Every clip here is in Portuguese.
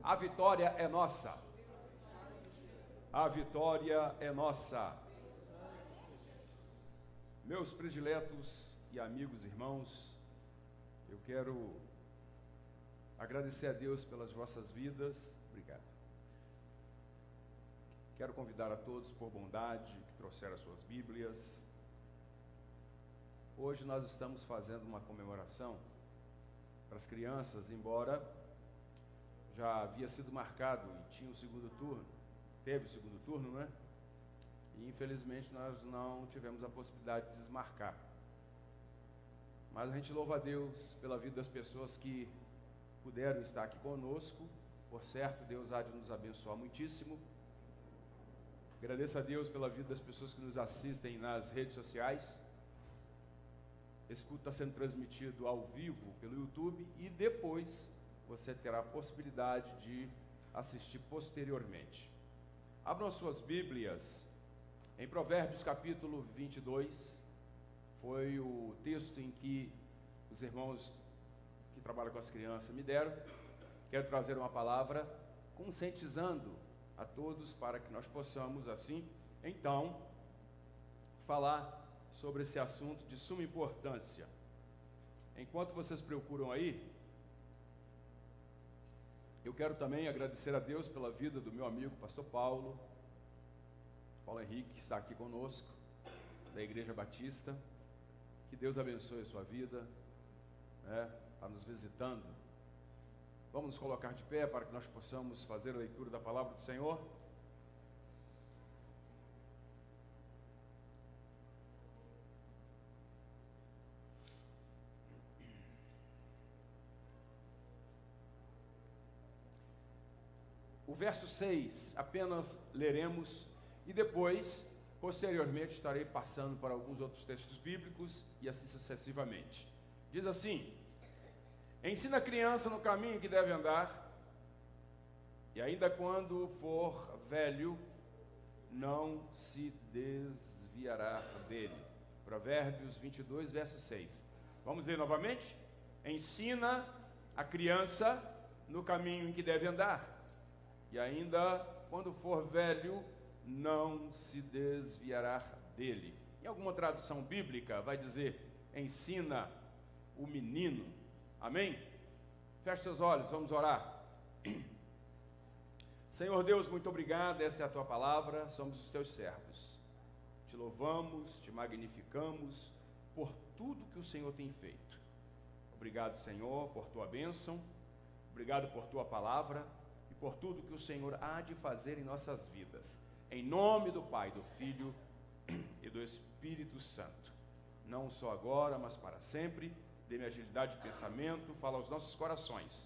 A vitória é nossa. A vitória é nossa. Meus prediletos e amigos, irmãos, eu quero agradecer a Deus pelas vossas vidas. Obrigado. Quero convidar a todos, por bondade, que trouxeram as suas Bíblias. Hoje nós estamos fazendo uma comemoração para as crianças, embora já havia sido marcado e tinha o segundo turno, teve o segundo turno, né? E infelizmente nós não tivemos a possibilidade de desmarcar. Mas a gente louva a Deus pela vida das pessoas que puderam estar aqui conosco. Por certo, Deus há de nos abençoar muitíssimo. Agradeço a Deus pela vida das pessoas que nos assistem nas redes sociais. Esse culto está sendo transmitido ao vivo pelo YouTube e depois você terá a possibilidade de assistir posteriormente. Abram as suas Bíblias em Provérbios capítulo 22. Foi o texto em que os irmãos que trabalham com as crianças me deram. Quero trazer uma palavra conscientizando a todos para que nós possamos assim, então, falar sobre esse assunto de suma importância. Enquanto vocês procuram aí, eu quero também agradecer a Deus pela vida do meu amigo pastor Paulo Henrique, que está aqui conosco, da Igreja Batista. Que Deus abençoe a sua vida, está nos visitando. Vamos nos colocar de pé para que nós possamos fazer a leitura da palavra do Senhor. O verso 6 apenas leremos e depois, posteriormente, estarei passando para alguns outros textos bíblicos e assim sucessivamente. Diz assim: ensina a criança no caminho que deve andar, e ainda quando for velho, não se desviará dele. Provérbios 22, verso 6. Vamos ler novamente? Ensina a criança no caminho em que deve andar, e ainda quando for velho, não se desviará dele. Em alguma tradução bíblica vai dizer: ensina o menino. Amém? Feche seus olhos, vamos orar. Senhor Deus, muito obrigado, essa é a tua palavra, somos os teus servos. Te louvamos, te magnificamos por tudo que o Senhor tem feito. Obrigado, Senhor, por tua bênção, obrigado por tua palavra e por tudo que o Senhor há de fazer em nossas vidas. Em nome do Pai, do Filho e do Espírito Santo. Não só agora, mas para sempre. Dê-me agilidade de pensamento, fala aos nossos corações.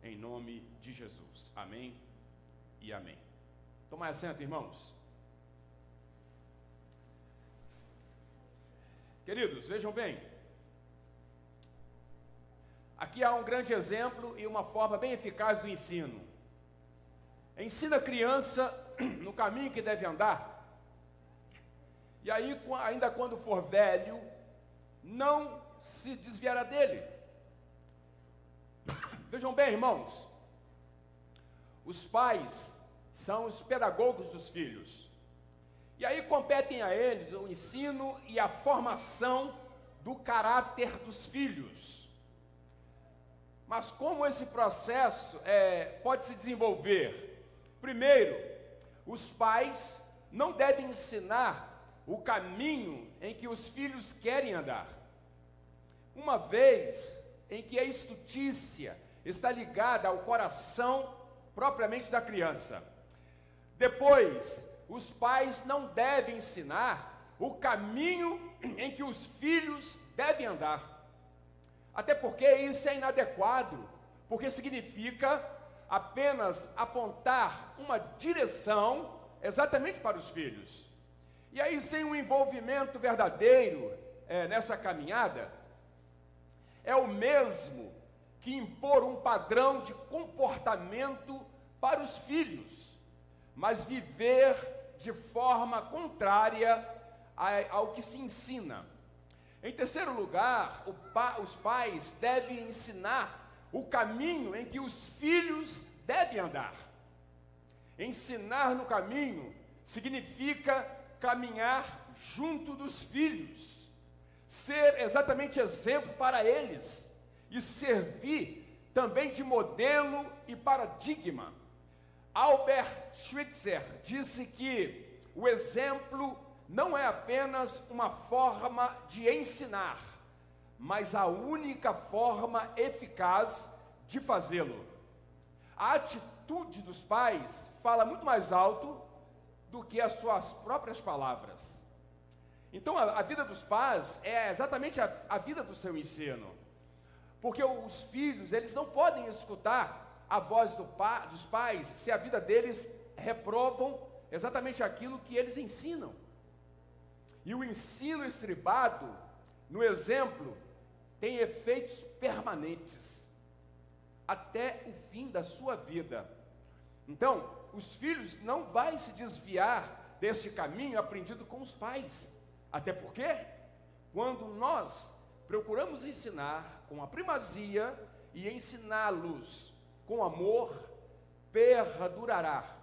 Em nome de Jesus. Amém e amém. Tomai assento, irmãos. Queridos, vejam bem. Aqui há um grande exemplo e uma forma bem eficaz do ensino. Ensina a criança no caminho que deve andar, e aí, ainda quando for velho, não se desviará dele. Vejam bem, irmãos, os pais são os pedagogos dos filhos, e aí competem a eles o ensino e a formação do caráter dos filhos. Mas como esse processo pode se desenvolver? Primeiro, os pais não devem ensinar o caminho em que os filhos querem andar, uma vez em que a estutícia está ligada ao coração propriamente da criança. Depois, os pais não devem ensinar o caminho em que os filhos devem andar, até porque isso é inadequado, porque significa apenas apontar uma direção exatamente para os filhos. E aí, sem um envolvimento verdadeiro nessa caminhada, é o mesmo que impor um padrão de comportamento para os filhos, mas viver de forma contrária ao que se ensina. Em terceiro lugar, os pais devem ensinar o caminho em que os filhos devem devem andar. Ensinar no caminho significa caminhar junto dos filhos, ser exatamente exemplo para eles e servir também de modelo e paradigma. Albert Schweitzer disse que o exemplo não é apenas uma forma de ensinar, mas a única forma eficaz de fazê-lo. A atitude dos pais fala muito mais alto do que as suas próprias palavras. Então a vida dos pais é exatamente a vida do seu ensino, porque os filhos, eles não podem escutar a voz dos pais se a vida deles reprovam exatamente aquilo que eles ensinam. E o ensino estribado no exemplo tem efeitos permanentes até o fim da sua vida. Então, os filhos não vão se desviar desse caminho aprendido com os pais. Até porque, quando nós procuramos ensinar com a primazia e ensiná-los com amor, perdurará.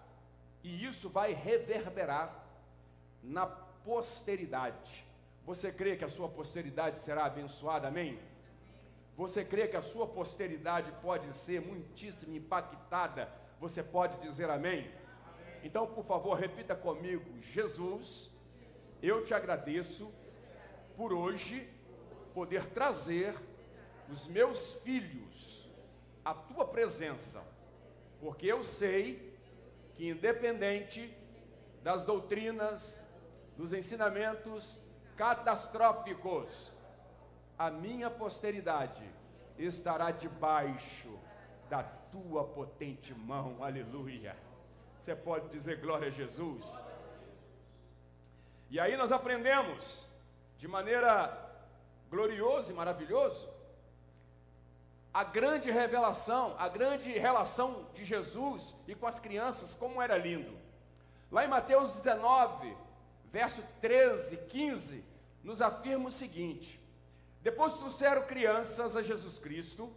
E isso vai reverberar na posteridade. Você crê que a sua posteridade será abençoada, amém? Você crê que a sua posteridade pode ser muitíssimo impactada? Você pode dizer amém? Então, por favor, repita comigo: Jesus, eu te agradeço por hoje poder trazer os meus filhos à tua presença, porque eu sei que, independente das doutrinas, dos ensinamentos catastróficos, a minha posteridade estará debaixo da tua potente mão. Aleluia. Você pode dizer glória a Jesus? E aí nós aprendemos de maneira gloriosa e maravilhosa a grande revelação, a grande relação de Jesus e com as crianças, como era lindo. Lá em Mateus 19, verso 13, 15, nos afirma o seguinte: depois trouxeram crianças a Jesus Cristo,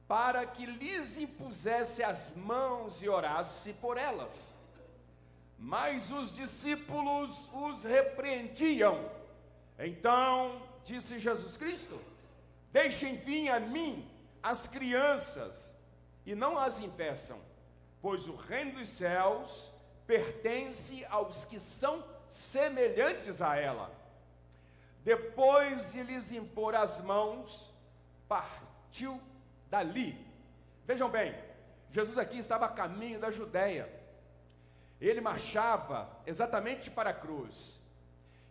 para que lhes impusesse as mãos e orasse por elas. Mas os discípulos os repreendiam. Então disse Jesus Cristo: deixem vir a mim as crianças e não as impeçam, pois o reino dos céus pertence aos que são semelhantes a ela. Depois de lhes impor as mãos, partiu dali. Vejam bem, Jesus aqui estava a caminho da Judéia. Ele marchava exatamente para a cruz.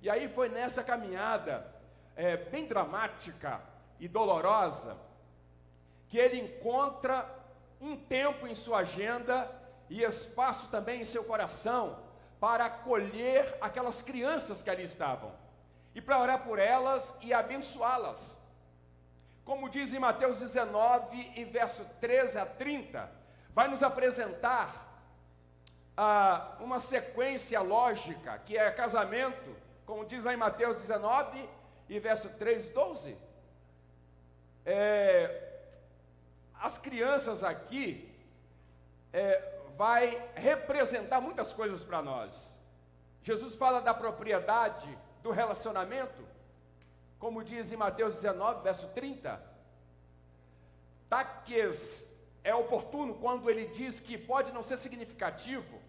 E aí foi nessa caminhada bem dramática e dolorosa que ele encontra um tempo em sua agenda e espaço também em seu coração para acolher aquelas crianças que ali estavam e para orar por elas e abençoá-las. Como diz em Mateus 19, e verso 13 a 30, vai nos apresentar uma sequência lógica, que é casamento, como diz lá em Mateus 19, e verso 3, 12. As crianças aqui vai representar muitas coisas para nós. Jesus fala da propriedade do relacionamento, como diz em Mateus 19, verso 30, taques é oportuno quando ele diz que pode não ser significativo,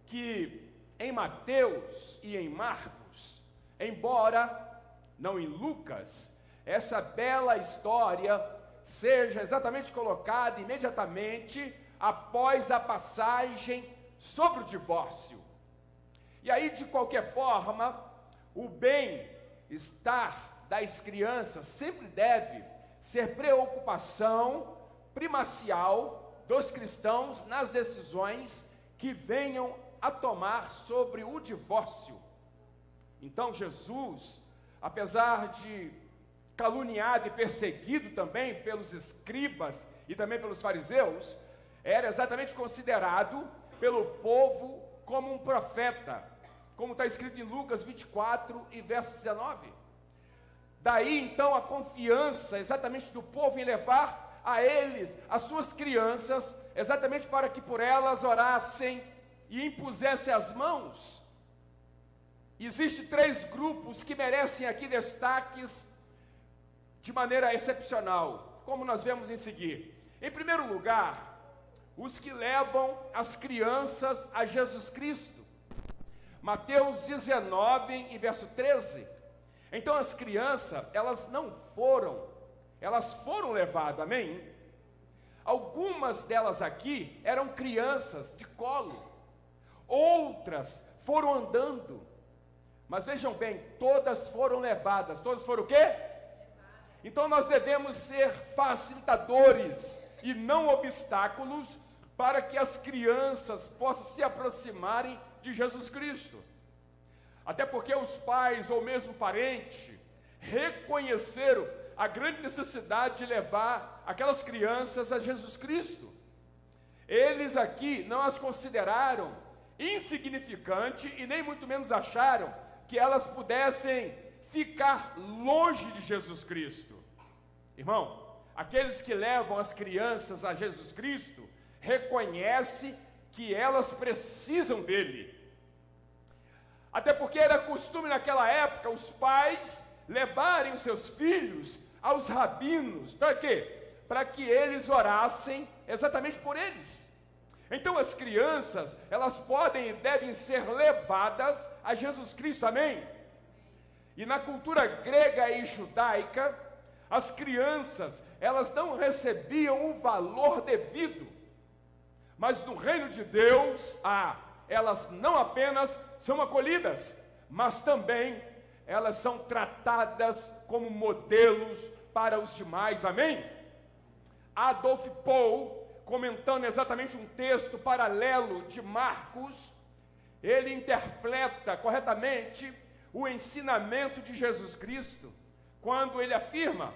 que em Mateus e em Marcos, embora não em Lucas, essa bela história seja exatamente colocada imediatamente após a passagem sobre o divórcio. E aí, de qualquer forma, o bem-estar das crianças sempre deve ser preocupação primacial dos cristãos nas decisões que venham a tomar sobre o divórcio. Então Jesus, apesar de caluniado e perseguido também pelos escribas e também pelos fariseus, era exatamente considerado pelo povo como um profeta, como está escrito em Lucas 24 e verso 19. Daí então a confiança exatamente do povo em levar a eles as suas crianças, exatamente para que por elas orassem e impusessem as mãos. Existem 3 grupos que merecem aqui destaques de maneira excepcional, como nós vemos em seguir. Em primeiro lugar, os que levam as crianças a Jesus Cristo. Mateus 19, e verso 13. Então as crianças, elas foram levadas, amém? Algumas delas aqui eram crianças de colo, outras foram andando, mas vejam bem, todas foram levadas. Todas foram o quê? Então nós devemos ser facilitadores e não obstáculos para que as crianças possam se aproximarem de Jesus Cristo. Até porque os pais ou mesmo parentes reconheceram a grande necessidade de levar aquelas crianças a Jesus Cristo. Eles aqui não as consideraram insignificante e nem muito menos acharam que elas pudessem ficar longe de Jesus Cristo. Irmão, aqueles que levam as crianças a Jesus Cristo reconhecem que elas precisam dele. Até porque era costume naquela época os pais levarem os seus filhos aos rabinos. Para quê? Para que eles orassem exatamente por eles. Então as crianças, elas podem e devem ser levadas a Jesus Cristo, amém? E na cultura grega e judaica, as crianças, elas não recebiam o valor devido. Mas no reino de Deus, elas não apenas são acolhidas, mas também elas são tratadas como modelos para os demais, amém? Adolf Paul, comentando exatamente um texto paralelo de Marcos, ele interpreta corretamente o ensinamento de Jesus Cristo, quando ele afirma: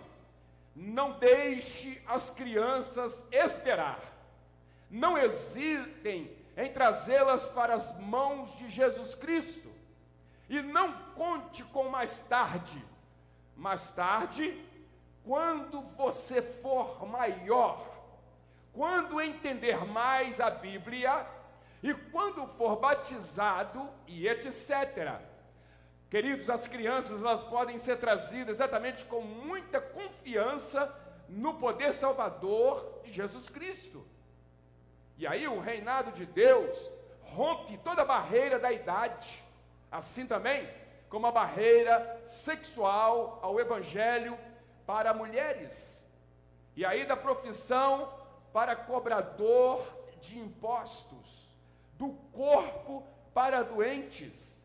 não deixe as crianças esperar, não hesitem em trazê-las para as mãos de Jesus Cristo, e não conte com mais tarde. Mais tarde, quando você for maior, quando entender mais a Bíblia, e quando for batizado, e etc. Queridos, as crianças, elas podem ser trazidas exatamente com muita confiança no poder salvador de Jesus Cristo. E aí o reinado de Deus rompe toda a barreira da idade, assim também como a barreira sexual ao evangelho para mulheres, e aí da profissão para cobrador de impostos, do corpo para doentes,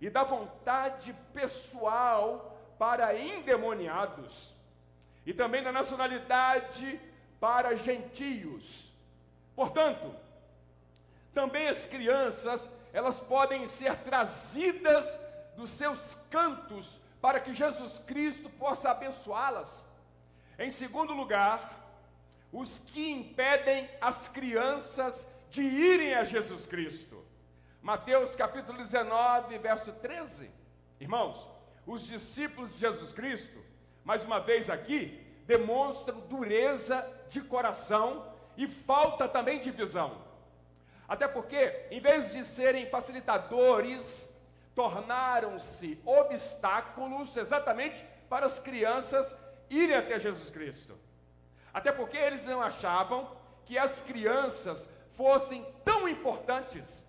e da vontade pessoal para endemoniados, e também da nacionalidade para gentios. Portanto, também as crianças, elas podem ser trazidas dos seus cantos para que Jesus Cristo possa abençoá-las. Em segundo lugar, os que impedem as crianças de irem a Jesus Cristo. Mateus capítulo 19, verso 13. Irmãos, os discípulos de Jesus Cristo, mais uma vez aqui, demonstram dureza de coração e falta também de visão. Até porque, em vez de serem facilitadores, tornaram-se obstáculos exatamente para as crianças irem até Jesus Cristo. Até porque eles não achavam que as crianças fossem tão importantes.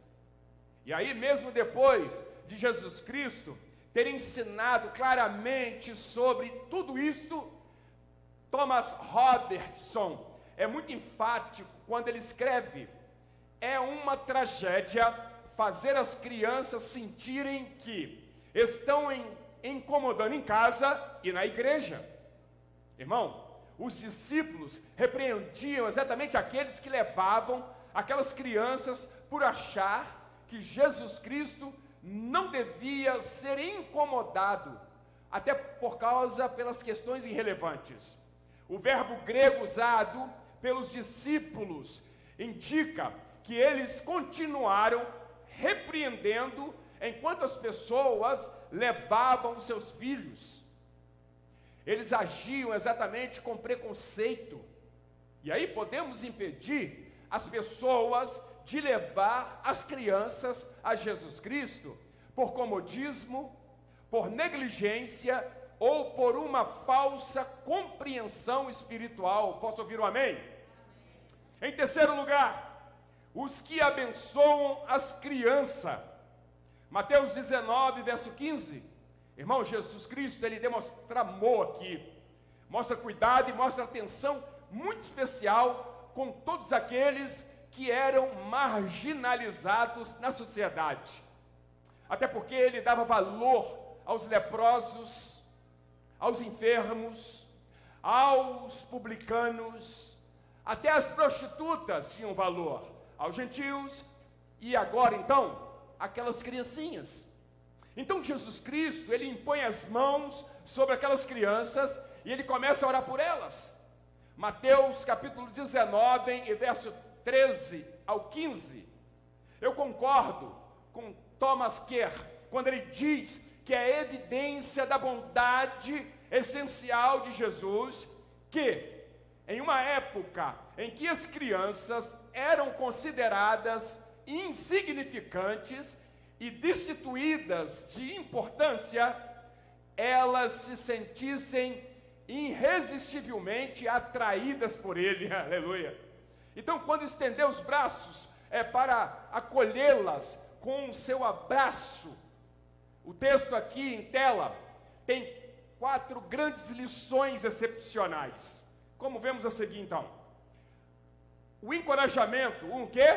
E aí, mesmo depois de Jesus Cristo ter ensinado claramente sobre tudo isto, Thomas Robertson é muito enfático quando ele escreve: é uma tragédia fazer as crianças sentirem que estão incomodando em casa e na igreja. Irmão, os discípulos repreendiam exatamente aqueles que levavam aquelas crianças por achar que Jesus Cristo não devia ser incomodado, até pelas questões irrelevantes. O verbo grego usado pelos discípulos indica que eles continuaram repreendendo enquanto as pessoas levavam os seus filhos. Eles agiam exatamente com preconceito. E aí podemos impedir as pessoas de levar as crianças a Jesus Cristo por comodismo, por negligência ou por uma falsa compreensão espiritual. Posso ouvir um amém? Em terceiro lugar, os que abençoam as crianças. Mateus 19, verso 15. Irmão, Jesus Cristo, ele demonstra amor aqui, mostra cuidado e mostra atenção muito especial com todos aqueles que eram marginalizados na sociedade. Até porque ele dava valor aos leprosos, aos enfermos, aos publicanos, até as prostitutas tinham valor, aos gentios e agora então, aquelas criancinhas. Então Jesus Cristo, ele impõe as mãos sobre aquelas crianças e ele começa a orar por elas. Mateus capítulo 19, e verso 13 ao 15. Eu concordo com Thomas Kerr, quando ele diz que é evidência da bondade essencial de Jesus, que em uma época em que as crianças eram consideradas insignificantes e destituídas de importância, elas se sentissem irresistivelmente atraídas por ele, aleluia. Então, quando estendeu os braços para acolhê-las com o seu abraço, o texto aqui em tela tem 4 grandes lições excepcionais. Como vemos a seguir então? O encorajamento, quê?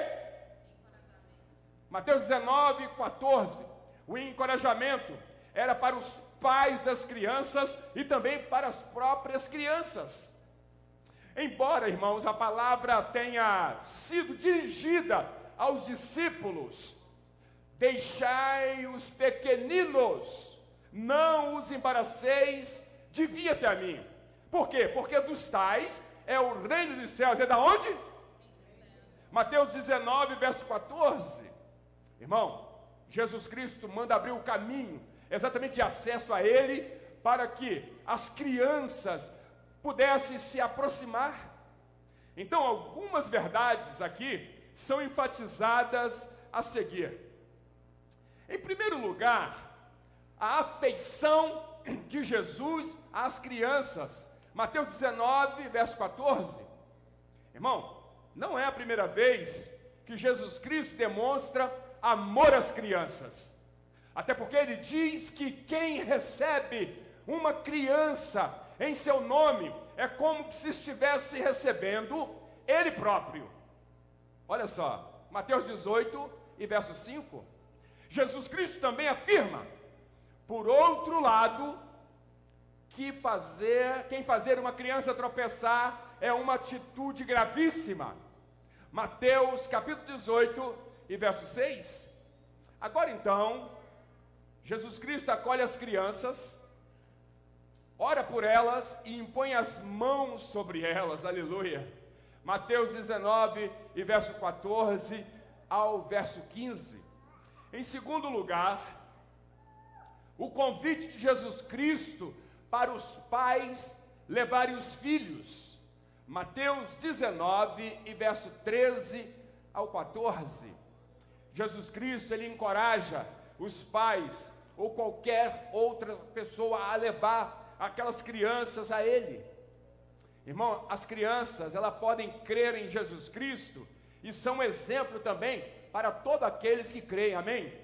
Mateus 19, 14. O encorajamento era para os pais das crianças e também para as próprias crianças. Embora, irmãos, a palavra tenha sido dirigida aos discípulos, deixai os pequeninos, não os embaraceis, de vir até a mim. Por quê? Porque dos tais é o reino dos céus. É da onde? Mateus 19, verso 14. Irmão, Jesus Cristo manda abrir o caminho, exatamente de acesso a Ele, para que as crianças pudessem se aproximar. Então, algumas verdades aqui são enfatizadas a seguir. Em primeiro lugar, a afeição de Jesus às crianças. Mateus 19, verso 14. Irmão, não é a primeira vez que Jesus Cristo demonstra amor às crianças. Até porque ele diz que quem recebe uma criança em seu nome é como se estivesse recebendo ele próprio. Olha só, Mateus 18 e verso 5. Jesus Cristo também afirma: por outro lado, quem fazer uma criança tropeçar é uma atitude gravíssima. Mateus capítulo 18 e verso 6. Agora então, Jesus Cristo acolhe as crianças, ora por elas e impõe as mãos sobre elas, aleluia. Mateus 19 e verso 14 ao verso 15. Em segundo lugar, o convite de Jesus Cristo para os pais levarem os filhos. Mateus 19 e verso 13 ao 14. Jesus Cristo, ele encoraja os pais ou qualquer outra pessoa a levar aquelas crianças a Ele. Irmão, as crianças, elas podem crer em Jesus Cristo e são exemplo também para todos aqueles que creem, amém?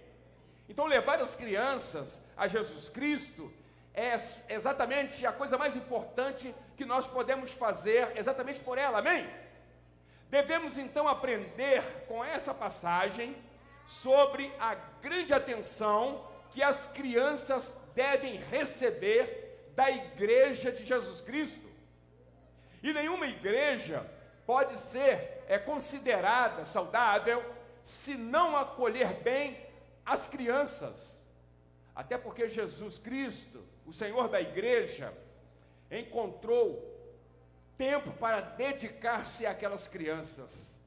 Então, levar as crianças a Jesus Cristo é exatamente a coisa mais importante que nós podemos fazer exatamente por ela, amém? Devemos então aprender com essa passagem sobre a grande atenção que as crianças devem receber da igreja de Jesus Cristo. E nenhuma igreja pode ser considerada saudável se não acolher bem as crianças. Até porque Jesus Cristo, o Senhor da igreja, encontrou tempo para dedicar-se àquelas crianças.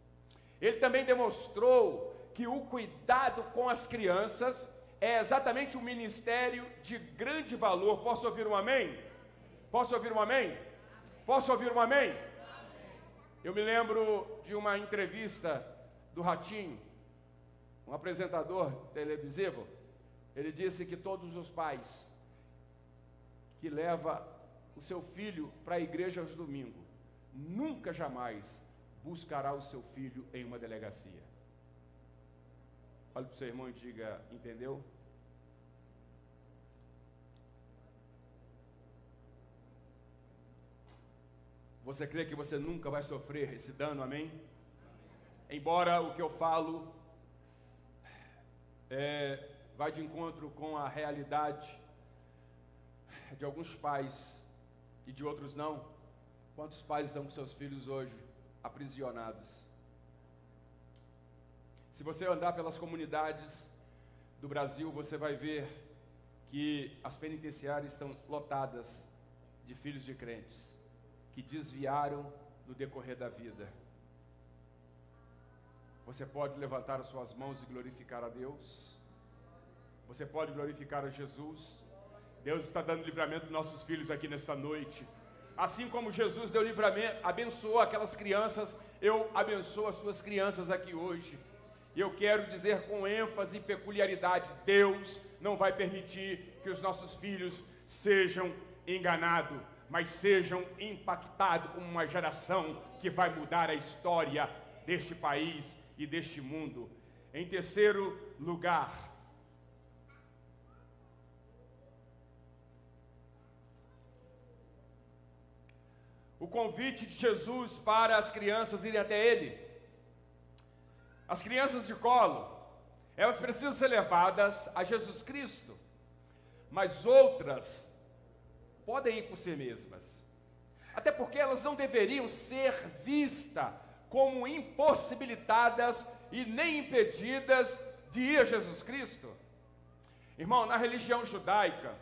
Ele também demonstrou que o cuidado com as crianças é exatamente um ministério de grande valor. Posso ouvir um amém? Posso ouvir um amém? Posso ouvir um amém? Eu me lembro de uma entrevista do Ratinho, um apresentador televisivo. Ele disse que todos os pais que levam o seu filho para a igreja aos domingos, nunca jamais buscará o seu filho em uma delegacia. Olhe para o seu irmão e diga, entendeu? Você crê que você nunca vai sofrer esse dano, amém? Embora o que eu falo vai de encontro com a realidade de alguns pais e de outros não. Quantos pais estão com seus filhos hoje aprisionados? Se você andar pelas comunidades do Brasil, você vai ver que as penitenciárias estão lotadas de filhos de crentes que desviaram no decorrer da vida. Você pode levantar as suas mãos e glorificar a Deus. Você pode glorificar a Jesus. Deus está dando livramento aos nossos filhos aqui nesta noite. Assim como Jesus deu livramento, abençoou aquelas crianças, eu abençoo as suas crianças aqui hoje. E eu quero dizer com ênfase e peculiaridade, Deus não vai permitir que os nossos filhos sejam enganados, mas sejam impactados como uma geração que vai mudar a história deste país e deste mundo. Em terceiro lugar, o convite de Jesus para as crianças irem até Ele. As crianças de colo, elas precisam ser levadas a Jesus Cristo, mas outras podem ir por si mesmas, até porque elas não deveriam ser vistas como impossibilitadas e nem impedidas de ir a Jesus Cristo. Irmão, na religião judaica,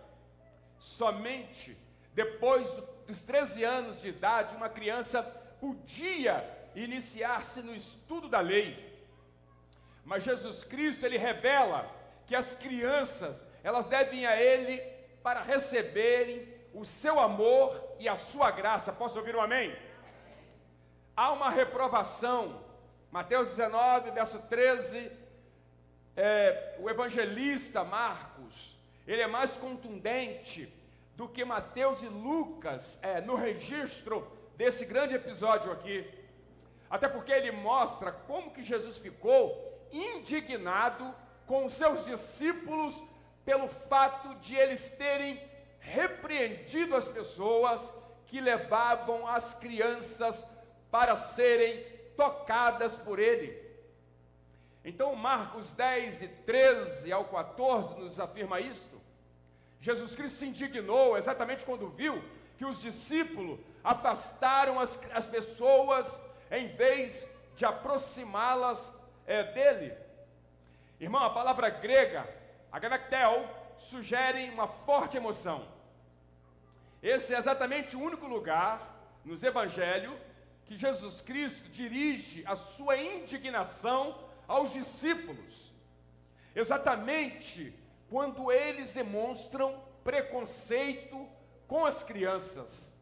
somente depois dos 13 anos de idade, uma criança podia iniciar-se no estudo da lei. Mas Jesus Cristo, Ele revela que as crianças, elas devem ir a Ele para receberem o seu amor e a sua graça. Posso ouvir um amém? Há uma reprovação. Mateus 19, verso 13, o evangelista Marcos, ele é mais contundente do que Mateus e Lucas no registro desse grande episódio aqui. Até porque ele mostra como que Jesus ficou indignado com os seus discípulos pelo fato de eles terem repreendido as pessoas que levavam as crianças para serem tocadas por ele. Então Marcos 10 e 13 ao 14 nos afirma isto. Jesus Cristo se indignou exatamente quando viu que os discípulos afastaram as pessoas em vez de aproximá-las dele. Irmão, a palavra grega, aganaktel, sugere uma forte emoção. Esse é exatamente o único lugar nos evangelhos que Jesus Cristo dirige a sua indignação aos discípulos, exatamente quando eles demonstram preconceito com as crianças.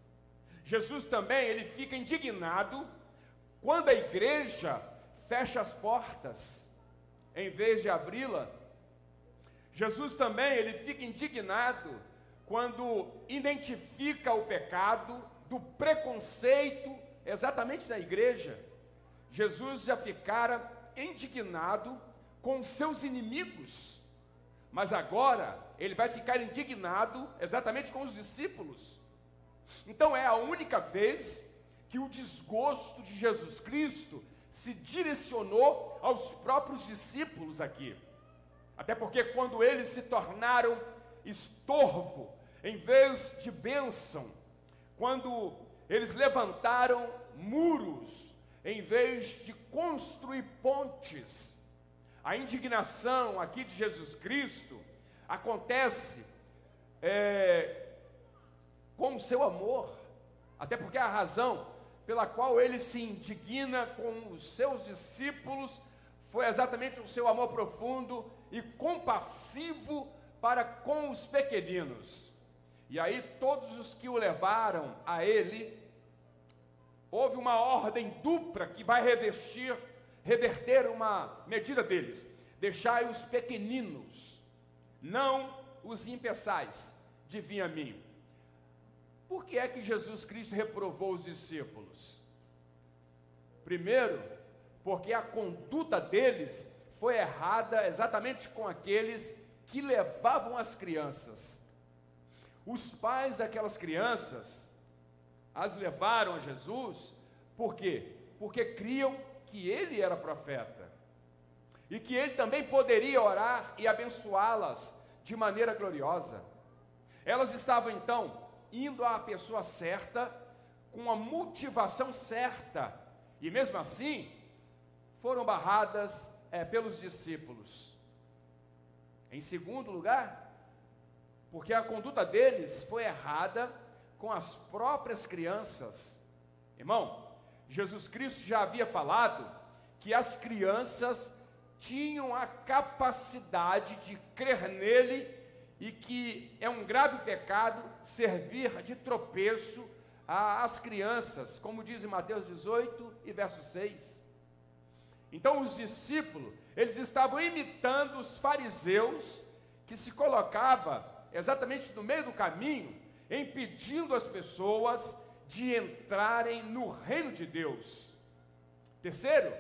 Jesus também, ele fica indignado quando a igreja fecha as portas em vez de abri-la. Jesus também, ele fica indignado quando identifica o pecado do preconceito exatamente na igreja. Jesus já ficara indignado com os seus inimigos, mas agora ele vai ficar indignado exatamente com os discípulos. Então é a única vez que o desgosto de Jesus Cristo se direcionou aos próprios discípulos aqui. Até porque quando eles se tornaram estorvo em vez de bênção, quando eles levantaram muros em vez de construir pontes, a indignação aqui de Jesus Cristo acontece com o seu amor, até porque a razão pela qual ele se indigna com os seus discípulos foi exatamente o seu amor profundo e compassivo para com os pequeninos. E aí todos os que o levaram a ele houve uma ordem dupla que vai reverter uma medida deles: deixai os pequeninos, não os impeçais, de vir a mim. Por que é que Jesus Cristo reprovou os discípulos? Primeiro, porque a conduta deles foi errada exatamente com aqueles que levavam as crianças. Os pais daquelas crianças as levaram a Jesus, por quê? Porque criam que ele era profeta, e que ele também poderia orar e abençoá-las de maneira gloriosa. Elas estavam então indo à pessoa certa, com a motivação certa, e mesmo assim, foram barradas pelos discípulos. Em segundo lugar, porque a conduta deles foi errada com as próprias crianças. Irmão, Jesus Cristo já havia falado que as crianças tinham a capacidade de crer nele e que é um grave pecado servir de tropeço às crianças, como diz em Mateus 18 e verso 6. Então os discípulos, eles estavam imitando os fariseus, que se colocava exatamente no meio do caminho, impedindo as pessoas de entrarem no reino de Deus. Terceiro,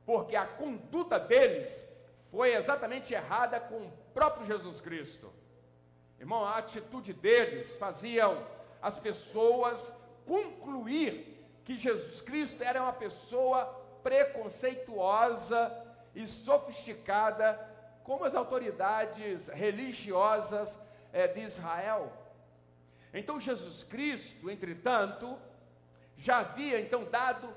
porque a conduta deles foi exatamente errada com o próprio Jesus Cristo. Irmão, a atitude deles faziam as pessoas concluir que Jesus Cristo era uma pessoa preconceituosa e sofisticada, como as autoridades religiosas de Israel. Então Jesus Cristo, entretanto, já havia então dado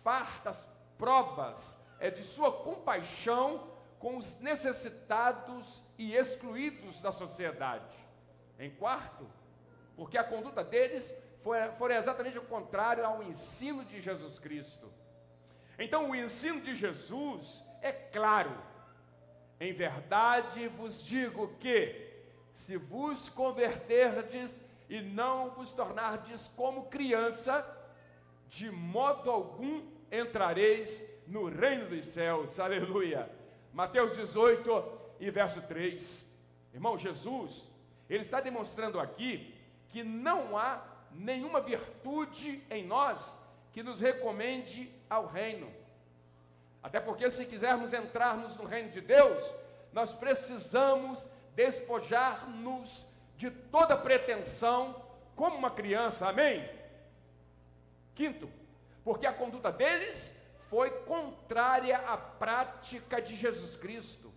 fartas provas de sua compaixão com os necessitados e excluídos da sociedade. Em quarto, porque a conduta deles foi exatamente o contrário ao ensino de Jesus Cristo. Então o ensino de Jesus é claro: em verdade vos digo que, se vos converterdes e não vos tornardes como criança, de modo algum entrareis no reino dos céus. Aleluia. Mateus 18 e verso 3. Irmão, Jesus, ele está demonstrando aqui que não há nenhuma virtude em nós que nos recomende ao reino. Até porque, se quisermos entrarmos no reino de Deus, nós precisamos despojar-nos de toda pretensão como uma criança, amém? Quinto, porque a conduta deles foi contrária à prática de Jesus Cristo.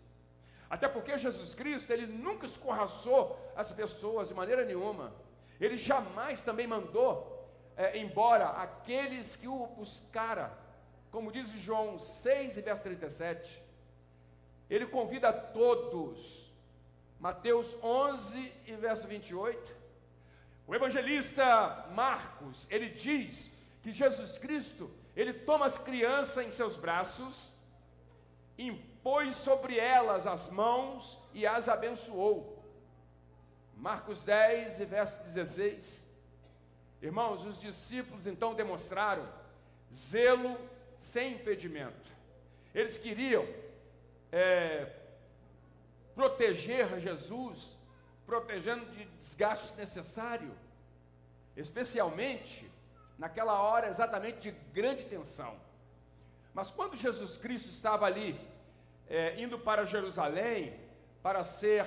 Até porque Jesus Cristo, ele nunca escorraçou as pessoas de maneira nenhuma. Ele jamais também mandou embora aqueles que o buscaram. Como diz João 6 e verso 37, ele convida a todos. Mateus 11 e verso 28, o evangelista Marcos, ele diz que Jesus Cristo, ele toma as crianças em seus braços, impôs sobre elas as mãos e as abençoou. Marcos 10 e verso 16. Irmãos, os discípulos então demonstraram zelo sem impedimento. Eles queriam proteger Jesus, protegendo de desgaste necessário, especialmente naquela hora exatamente de grande tensão. Mas quando Jesus Cristo estava ali, indo para Jerusalém, para ser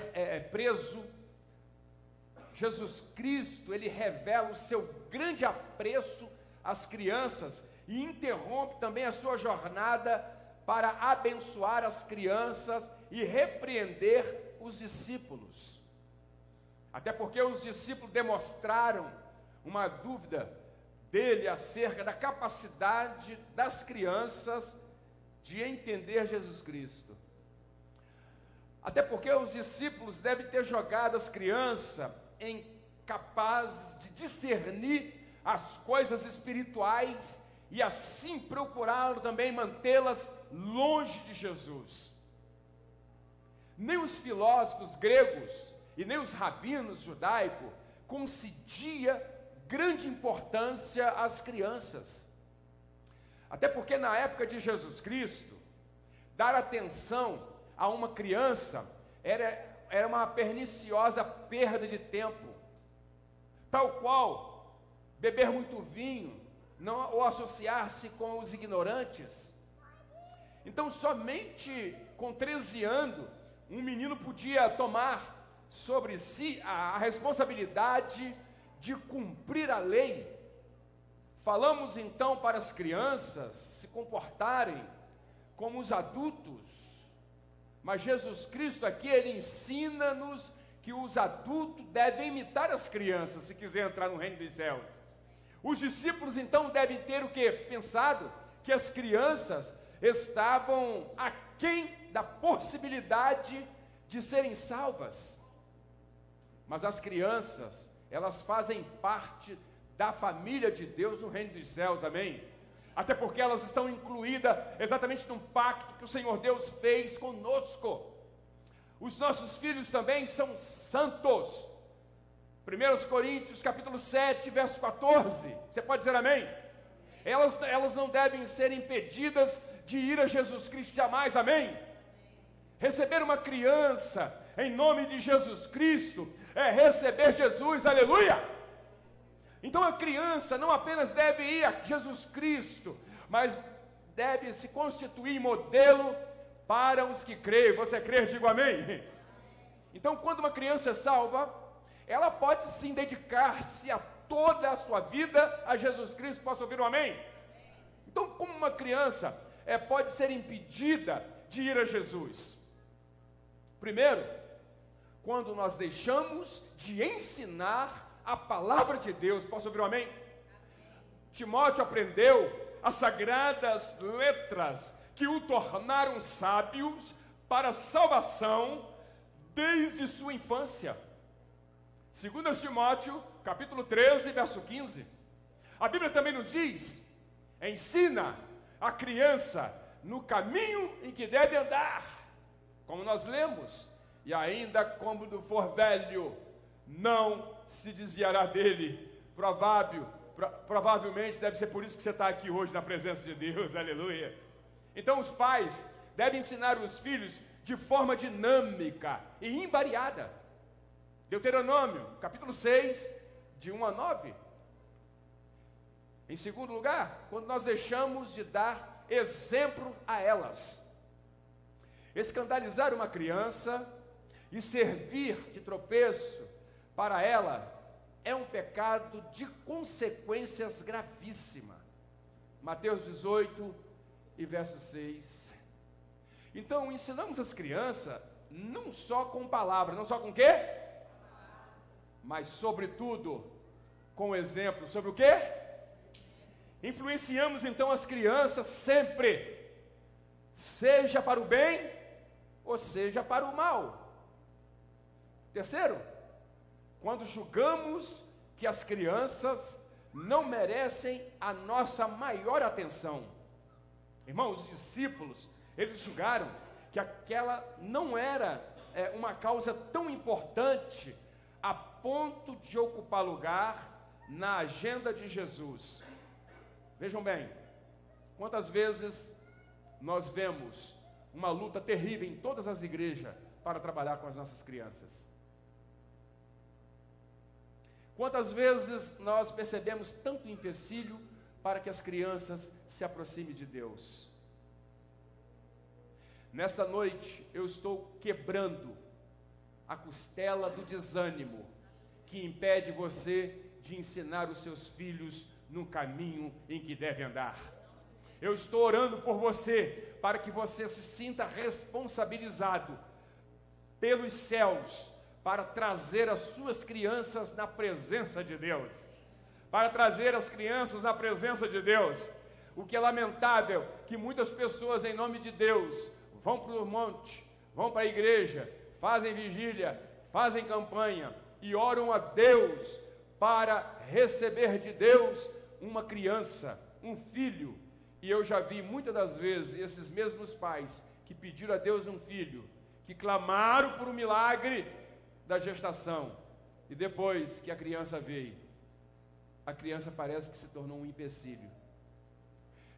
preso, Jesus Cristo, ele revela o seu grande apreço às crianças e interrompe também a sua jornada para abençoar as crianças e repreender os discípulos. Até porque os discípulos demonstraram uma dúvida dele acerca da capacidade das crianças de entender Jesus Cristo. Até porque os discípulos devem ter jogado as crianças incapazes de discernir as coisas espirituais e assim procuraram também mantê-las longe de Jesus. Nem os filósofos gregos e nem os rabinos judaicos concediam grande importância às crianças. Até porque na época de Jesus Cristo, dar atenção a uma criança era uma perniciosa perda de tempo, tal qual beber muito vinho, ou associar-se com os ignorantes. Então, somente com 13 anos, um menino podia tomar sobre si a responsabilidade de cumprir a lei. Falamos então para as crianças se comportarem como os adultos, mas Jesus Cristo aqui, ele ensina-nos que os adultos devem imitar as crianças, se quiser entrar no reino dos céus. Os discípulos então devem ter o que? Pensado que as crianças estavam aquém da possibilidade de serem salvas. Mas as crianças, elas fazem parte da família de Deus no reino dos céus, amém? Até porque elas estão incluídas exatamente no pacto que o Senhor Deus fez conosco. Os nossos filhos também são santos. 1 Coríntios capítulo 7, verso 14, você pode dizer amém? Elas não devem ser impedidas de ir a Jesus Cristo jamais, amém? Receber uma criança em nome de Jesus Cristo é receber Jesus, aleluia! Então a criança não apenas deve ir a Jesus Cristo, mas deve se constituir modelo para os que creem. Você crê? Diga amém. Então, quando uma criança é salva, ela pode sim dedicar-se a toda a sua vida a Jesus Cristo. Posso ouvir um amém? Então, como uma criança pode ser impedida de ir a Jesus? Primeiro, quando nós deixamos de ensinar a palavra de Deus. Posso ouvir um amém? Timóteo aprendeu as sagradas letras que o tornaram sábios para a salvação desde sua infância. 2 Timóteo, capítulo 13, verso 15. A Bíblia também nos diz: ensina a criança no caminho em que deve andar, como nós lemos, e ainda quando for velho, não se desviará dele. Provavelmente deve ser por isso que você está aqui hoje na presença de Deus, aleluia. Então os pais devem ensinar os filhos de forma dinâmica e invariada. Deuteronômio, capítulo 6, de 1 a 9. Em segundo lugar, quando nós deixamos de dar exemplo a elas. Escandalizar uma criança e servir de tropeço para ela é um pecado de consequências gravíssimas. Mateus 18 e verso 6. Então, ensinamos as crianças não só com palavras, não só com o quê? Mas, sobretudo, com exemplo. Sobre o quê? Influenciamos, então, as crianças sempre, seja para o bem, ou seja para o mal. Terceiro, quando julgamos que as crianças não merecem a nossa maior atenção. Irmãos, os discípulos, eles julgaram que aquela não era uma causa tão importante a ponto de ocupar lugar na agenda de Jesus. Vejam bem, quantas vezes nós vemos uma luta terrível em todas as igrejas para trabalhar com as nossas crianças. Quantas vezes nós percebemos tanto empecilho para que as crianças se aproximem de Deus? Nesta noite eu estou quebrando a costela do desânimo que impede você de ensinar os seus filhos no caminho em que deve andar. Eu estou orando por você para que você se sinta responsabilizado pelos céus para trazer as suas crianças na presença de Deus. Para trazer as crianças na presença de Deus. O que é lamentável, que muitas pessoas em nome de Deus vão para o monte, vão para a igreja, fazem vigília, fazem campanha e oram a Deus para receber de Deus uma criança, um filho. E eu já vi muitas das vezes esses mesmos pais que pediram a Deus um filho, que clamaram por um milagre da gestação, e depois que a criança veio, a criança parece que se tornou um empecilho.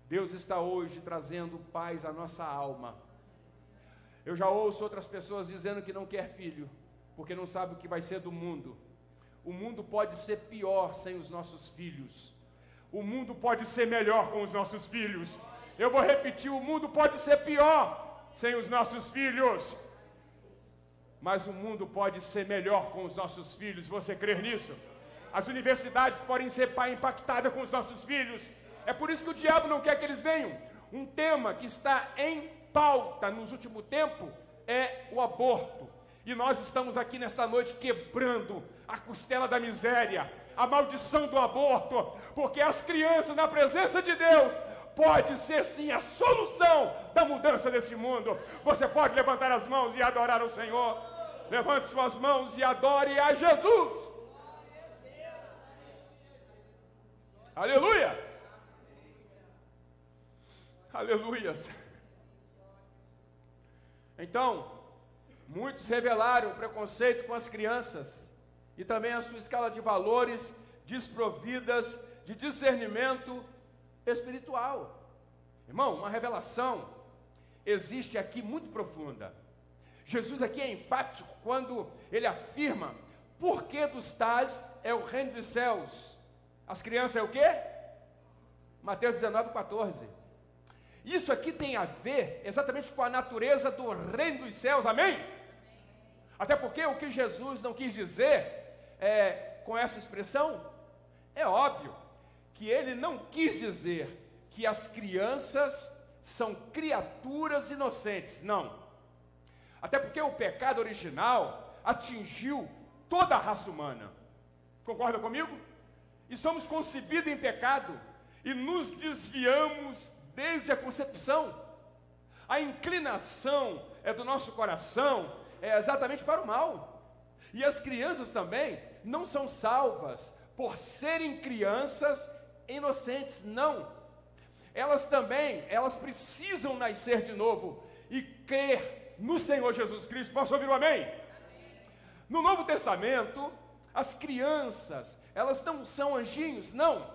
Deus está hoje trazendo paz à nossa alma. Eu já ouço outras pessoas dizendo que não quer filho, porque não sabe o que vai ser do mundo. O mundo pode ser pior sem os nossos filhos. O mundo pode ser melhor com os nossos filhos. Eu vou repetir, o mundo pode ser pior sem os nossos filhos. Mas o mundo pode ser melhor com os nossos filhos. Você crê nisso? As universidades podem ser impactadas com os nossos filhos. É por isso que o diabo não quer que eles venham. Um tema que está em pauta nos últimos tempos é o aborto. E nós estamos aqui nesta noite quebrando a costela da miséria, a maldição do aborto, porque as crianças na presença de Deus pode ser sim a solução da mudança desse mundo. Você pode levantar as mãos e adorar o Senhor. Levante suas mãos e adore a Jesus. Aleluia! Aleluias! Então, muitos revelaram preconceito com as crianças e também a sua escala de valores desprovidas de discernimento espiritual. Irmão, uma revelação existe aqui muito profunda. Jesus aqui é enfático quando ele afirma: por que dos tais é o reino dos céus? As crianças é o quê? Mateus 19:14. Isso aqui tem a ver exatamente com a natureza do reino dos céus, amém? Até porque o que Jesus não quis dizer com essa expressão, é óbvio que ele não quis dizer que as crianças são criaturas inocentes, não. Até porque o pecado original atingiu toda a raça humana. Concorda comigo? E somos concebidos em pecado e nos desviamos desde a concepção. A inclinação do nosso coração é exatamente para o mal. E as crianças também não são salvas por serem crianças inocentes, não. Elas precisam nascer de novo e crer no Senhor Jesus Cristo. Posso ouvir um amém? Amém. No Novo Testamento, as crianças, elas não são anjinhos, não.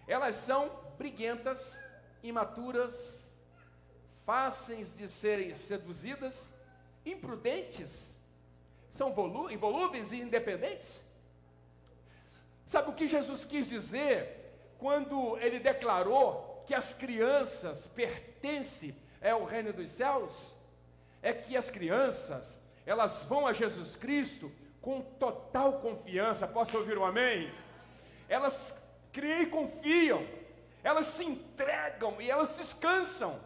Elas são briguentas, imaturas, fáceis de serem seduzidas, imprudentes, são involúveis e independentes. Sabe o que Jesus quis dizer quando ele declarou que as crianças pertencem ao reino dos céus? É que as crianças, elas vão a Jesus Cristo com total confiança. Posso ouvir um amém? Elas creem e confiam, elas se entregam e elas descansam.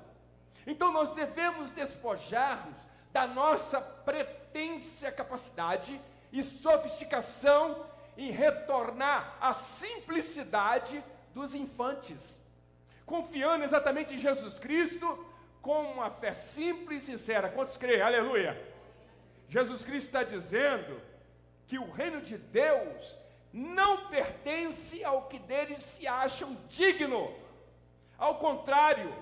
Então nós devemos despojar-nos da nossa pretensa capacidade e sofisticação em retornar à simplicidade dos infantes, confiando exatamente em Jesus Cristo com uma fé simples e sincera. Quantos creem? Aleluia! Jesus Cristo está dizendo que o reino de Deus não pertence ao que deles se acham digno. Ao contrário,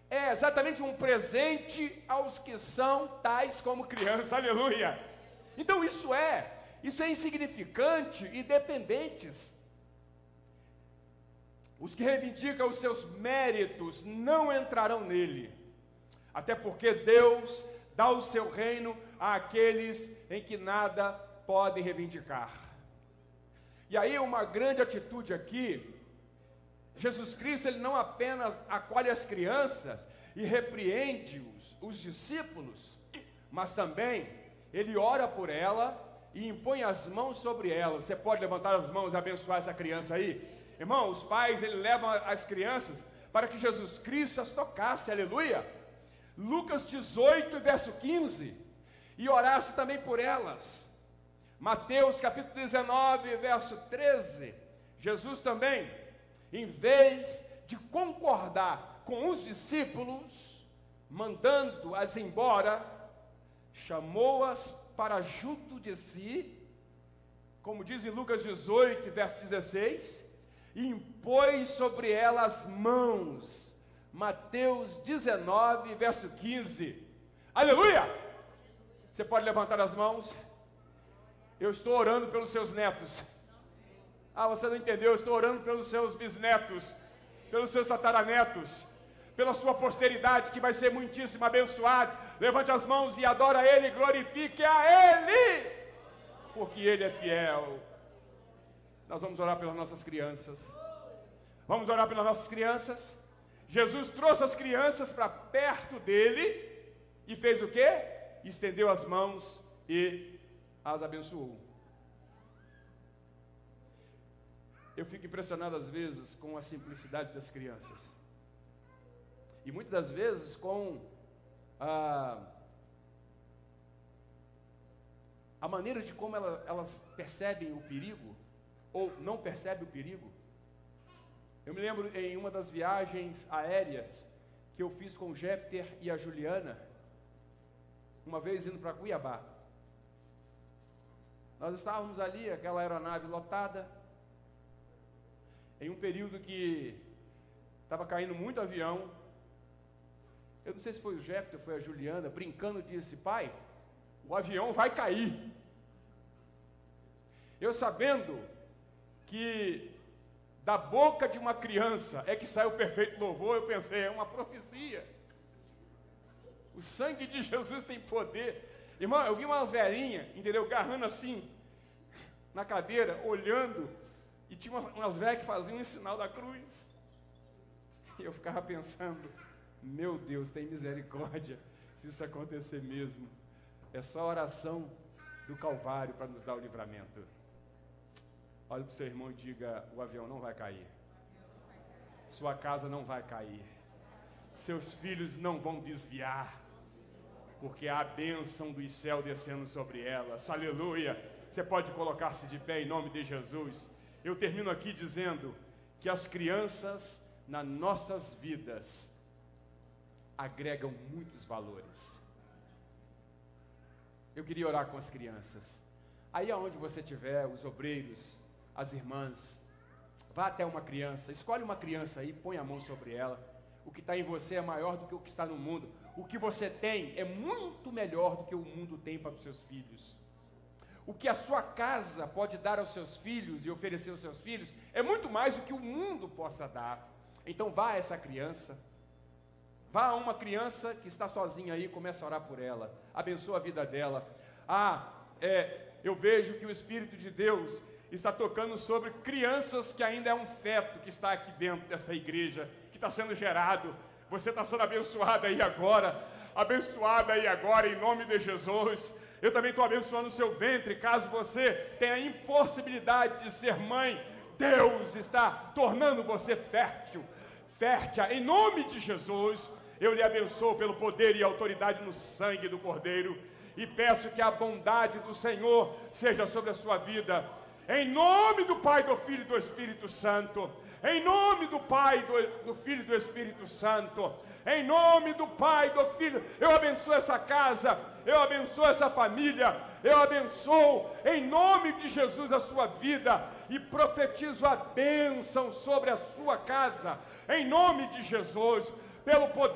é exatamente um presente aos que são tais como crianças. Aleluia! Então isso é insignificante e dependentes. Os que reivindicam os seus méritos não entrarão nele, até porque Deus dá o seu reino àqueles em que nada podem reivindicar. E aí uma grande atitude aqui, Jesus Cristo, ele não apenas acolhe as crianças e repreende os discípulos, mas também ele ora por ela e impõe as mãos sobre elas. Você pode levantar as mãos e abençoar essa criança aí? Irmão, os pais, eles levam as crianças para que Jesus Cristo as tocasse, aleluia. Lucas 18, verso 15, e orasse também por elas. Mateus capítulo 19, verso 13, Jesus também, em vez de concordar com os discípulos, mandando-as embora, chamou-as para junto de si, como diz em Lucas 18, verso 16, e impôs sobre elas mãos. Mateus 19, verso 15. Aleluia! Você pode levantar as mãos? Eu estou orando pelos seus netos. Ah, você não entendeu? Eu estou orando pelos seus bisnetos. pelos seus tataranetos, pela sua posteridade, que vai ser muitíssimo abençoada. Levante as mãos e adora Ele, glorifique a Ele, porque Ele é fiel. Nós vamos orar pelas nossas crianças. Vamos orar pelas nossas crianças. Jesus trouxe as crianças para perto dele e fez o quê? Estendeu as mãos e as abençoou. Eu fico impressionado às vezes com a simplicidade das crianças. E muitas das vezes com a maneira de como elas percebem o perigo, ou não percebem o perigo. Eu me lembro em uma das viagens aéreas que eu fiz com o Jefter e a Juliana, uma vez indo para Cuiabá. Nós estávamos ali, aquela aeronave lotada, em um período que estava caindo muito avião. Eu não sei se foi o Jefter ou foi a Juliana, brincando, disse: pai, o avião vai cair. Eu sabendo que da boca de uma criança é que sai o perfeito louvor, eu pensei, é uma profecia. O sangue de Jesus tem poder. Irmão, eu vi umas velhinhas, entendeu, agarrando assim, na cadeira, olhando, e tinha umas velhas que faziam um sinal da cruz. E eu ficava pensando, meu Deus, tem misericórdia, se isso acontecer mesmo. É só a oração do Calvário para nos dar o livramento. Olhe para o seu irmão e diga: o avião não vai cair, sua casa não vai cair, seus filhos não vão desviar, porque há a bênção dos céus descendo sobre elas. Aleluia! Você pode colocar-se de pé em nome de Jesus. Eu termino aqui dizendo que as crianças nas nossas vidas agregam muitos valores. Eu queria orar com as crianças. Aí aonde você estiver, os obreiros, as irmãs, vá até uma criança, escolhe uma criança aí, põe a mão sobre ela. O que está em você é maior do que o que está no mundo. O que você tem é muito melhor do que o mundo tem para os seus filhos. O que a sua casa pode dar aos seus filhos e oferecer aos seus filhos é muito mais do que o mundo possa dar. Então vá a essa criança, vá a uma criança que está sozinha aí, comece a orar por ela, abençoa a vida dela. Eu vejo que o Espírito de Deus está tocando sobre crianças que ainda é um feto que está aqui dentro dessa igreja, que está sendo gerado. Você está sendo abençoada aí agora, em nome de Jesus. Eu também estou abençoando o seu ventre, caso você tenha impossibilidade de ser mãe, Deus está tornando você fértil, em nome de Jesus. Eu lhe abençoo pelo poder e autoridade no sangue do Cordeiro, e peço que a bondade do Senhor seja sobre a sua vida, em nome do Pai, do Filho e do Espírito Santo, em nome do Pai, do Filho e do Espírito Santo, em nome do Pai, do Filho. Eu abençoo essa casa, eu abençoo essa família, eu abençoo em nome de Jesus a sua vida, e profetizo a bênção sobre a sua casa, em nome de Jesus, pelo poder